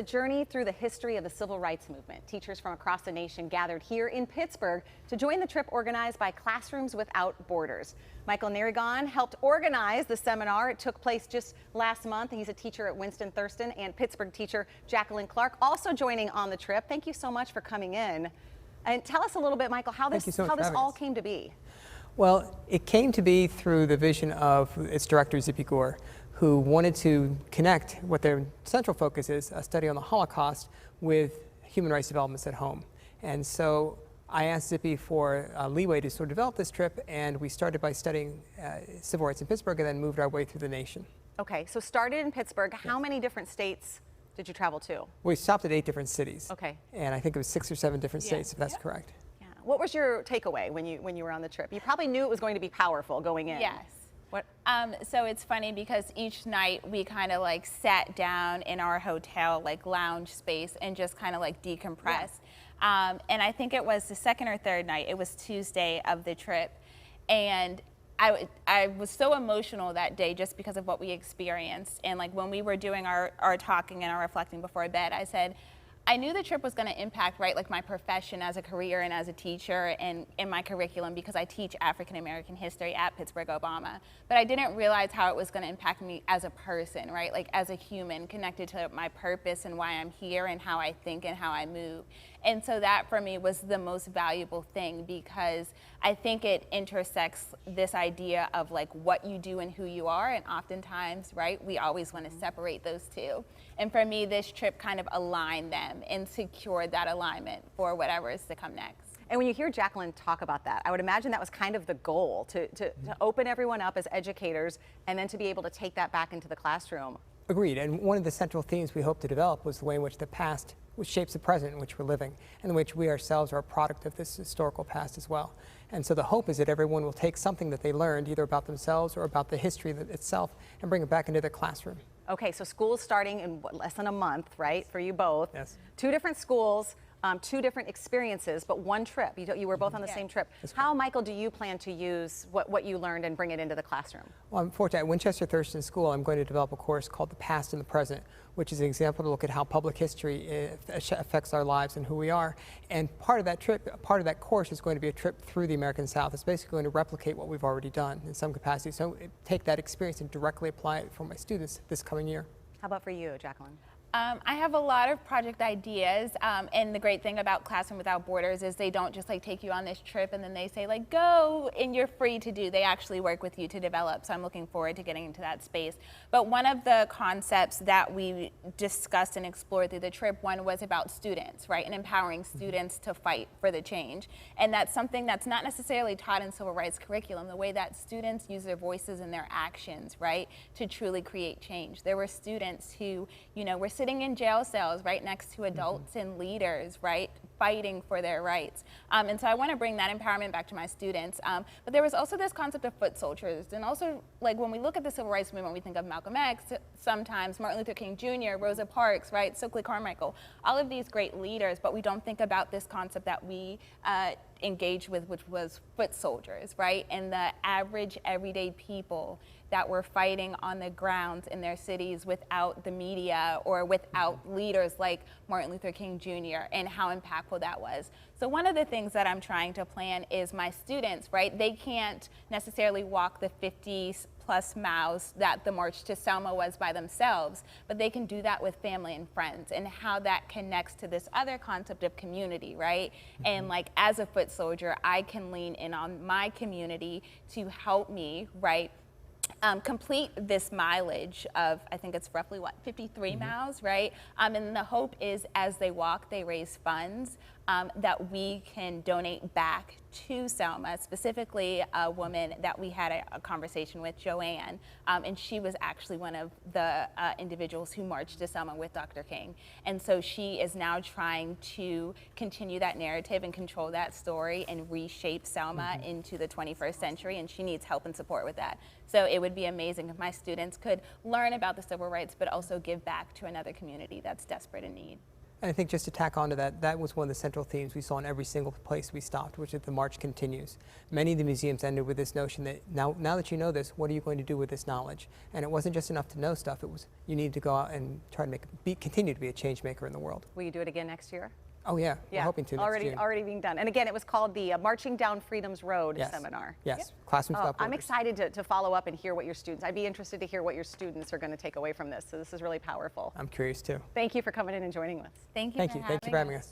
a journey through the history of the civil rights movement. Teachers from across the nation gathered here in Pittsburgh to join the trip organized by Classrooms Without Borders. Michael Naragon helped organize the seminar. It took place just last month. He's a teacher at Winston-Thurston, and Pittsburgh teacher Jacqueline Clark also joining on the trip. Thank you so much for coming in. And tell us a little bit, Michael, how this all came to be. Well, it came to be through the vision of its director, Zippy Gore, who wanted to connect what their central focus is, a study on the Holocaust, with human rights developments at home. And so I asked Zippy for leeway to sort of develop this trip, and we started by studying civil rights in Pittsburgh and then moved our way through the nation. Okay, so started in Pittsburgh. How many different states did you travel to? We stopped at 8 different cities. Okay. And I think it was 6 or 7 different states, if that's correct. Yeah. What was your takeaway when you were on the trip? You probably knew it was going to be powerful going in. Yes. What? So it's funny because each night we kind of like sat down in our hotel like lounge space and just kind of like decompressed. Yeah. And I think it was the second or third night, it was Tuesday of the trip, and I was so emotional that day just because of what we experienced. And like when we were doing our talking and our reflecting before bed, I said, I knew the trip was going to impact, right, like my profession as a career and as a teacher and in my curriculum, because I teach African American history at Pittsburgh Obama. But I didn't realize how it was going to impact me as a person, right, like as a human connected to my purpose and why I'm here and how I think and how I move. And so that for me was the most valuable thing, because I think it intersects this idea of like what you do and who you are. And oftentimes, right, we always want to separate those two. And for me, this trip kind of aligned them and secured that alignment for whatever is to come next. And when you hear Jacqueline talk about that, I would imagine that was kind of the goal, to open everyone up as educators and then to be able to take that back into the classroom. Agreed. And one of the central themes we hope to develop was the way in which the past which shapes the present in which we're living, and in which we ourselves are a product of this historical past as well. And so the hope is that everyone will take something that they learned, either about themselves or about the history itself, and bring it back into their classroom. Okay, so school's starting in less than a month, right, for you both? Yes. 2 different schools, 2 different experiences, but 1 trip. You were both on the same trip. How, Michael, do you plan to use what you learned and bring it into the classroom? Well, I'm fortunate. At Winchester-Thurston School, I'm going to develop a course called The Past and the Present, which is an example to look at how public history affects our lives and who we are. And part of that trip, part of that course is going to be a trip through the American South. It's basically going to replicate what we've already done in some capacity. So take that experience and directly apply it for my students this coming year. How about for you, Jacqueline? I have a lot of project ideas, and the great thing about Classroom Without Borders is they don't just like take you on this trip and then they say like go and you're free to do. They actually work with you to develop, so I'm looking forward to getting into that space. But one of the concepts that we discussed and explored through the trip, one was about students, right, and empowering students to fight for the change. And that's something that's not necessarily taught in civil rights curriculum, the way that students use their voices and their actions, right, to truly create change. There were students who, you know, were sitting in jail cells right next to adults and leaders, right, fighting for their rights. And so I want to bring that empowerment back to my students. But there was also this concept of foot soldiers. And also, like, when we look at the civil rights movement, we think of Malcolm X, sometimes Martin Luther King Jr., Rosa Parks, right, Stokely Carmichael, all of these great leaders, but we don't think about this concept that we engaged with, which was foot soldiers, right, and the average everyday people that were fighting on the ground in their cities without the media or without leaders like Martin Luther King Jr., and how impactful that was. So one of the things that I'm trying to plan is my students, right, they can't necessarily walk the 50+ miles that the March to Selma was by themselves, but they can do that with family and friends, and how that connects to this other concept of community, right? And like as a foot soldier, I can lean in on my community to help me, right, complete this mileage of, I think it's roughly what, 53 miles, right? And the hope is as they walk, they raise funds that we can donate back to Selma, specifically a woman that we had a conversation with, Joanne, and she was actually one of the individuals who marched to Selma with Dr. King. And so she is now trying to continue that narrative and control that story and reshape Selma into the 21st century, and she needs help and support with that. So it would be amazing if my students could learn about the civil rights, but also give back to another community that's desperate in need. And I think just to tack onto that, that was one of the central themes we saw in every single place we stopped, which is the march continues. Many of the museums ended with this notion that now that you know this, what are you going to do with this knowledge? And it wasn't just enough to know stuff, it was you need to go out and try to continue to be a change maker in the world. Will you do it again next year? Oh yeah, we're hoping to next June. Already being done. And again, it was called the Marching Down Freedom's Road seminar. Yes, Classrooms Without Borders. I'm excited to follow up and hear what your students, I'd be interested to hear what your students are going to take away from this. So this is really powerful. I'm curious too. Thank you for coming in and joining us. Thank you. Thank you for having us.